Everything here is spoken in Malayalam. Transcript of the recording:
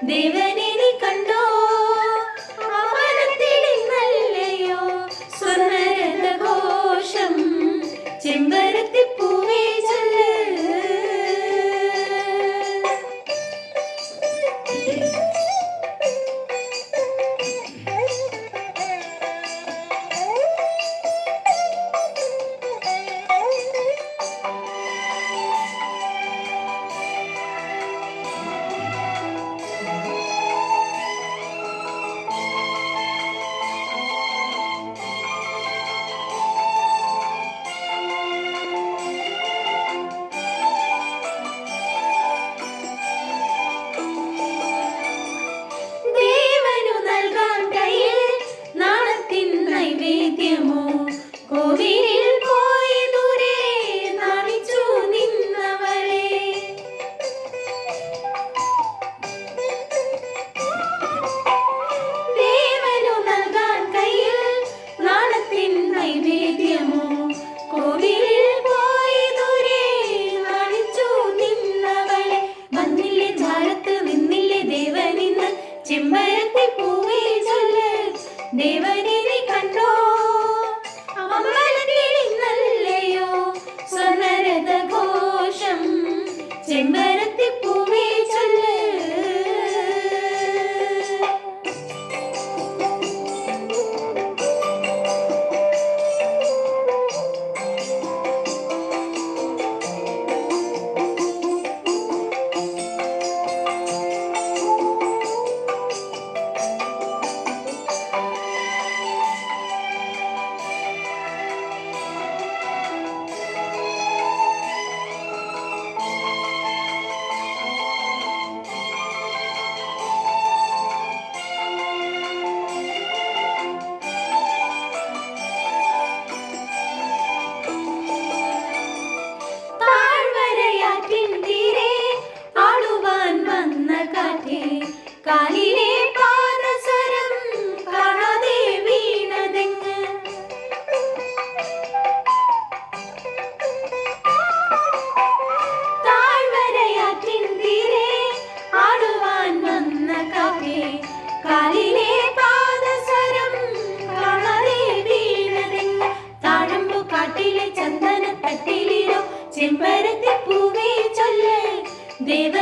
ദേവനെ നീ കണ്ടോ അമരത്തിലിന്നല്ലയോ സ്വർണ്ണരഥഘോഷം ചെമ്പരത്തിപ്പൂവേ ചൊല്ല്. കോവിലിൽ പോയി ദൂരെ നാണിച്ചു നിന്നവരെ ദേവനു നൽകാൻ കയ്യിൽ നാണത്തിൻ നൈവേദ്യമോ കോവിലിൽ പോയി ദൂരെ നാണിച്ചു നിന്നവളെ വന്നില്ലേ ചാരത്ത് നിന്നില്ലേ ദേവനിന്ന് ചെമ്പരത്തിപ്പൂവേ ചൊല്ല്. ദേവനെ നീ കണ്ടോ അമ്പലത്തിലിന്നല്ലയോ സ്വർണ്ണരഥഘോഷം ചെമ്പരത്തിപ്പൂവേ ചൊല്ല്. കാലിലെ പാദസരം കാണാതെ വീണതെങ്ങ് താഴ്വരയാറ്റിൻ തീരെ ആടുവാൻ വന്ന കാറ്റേ കാലിലെ പാദസരം കാണാതെ വീണതെങ്ങ് താഴമ്പു കാട്ടിലെ ചന്ദനത്തട്ടിലോ ചെമ്പരത്തിപ്പൂവേ ചൊല്ല്. ദേവ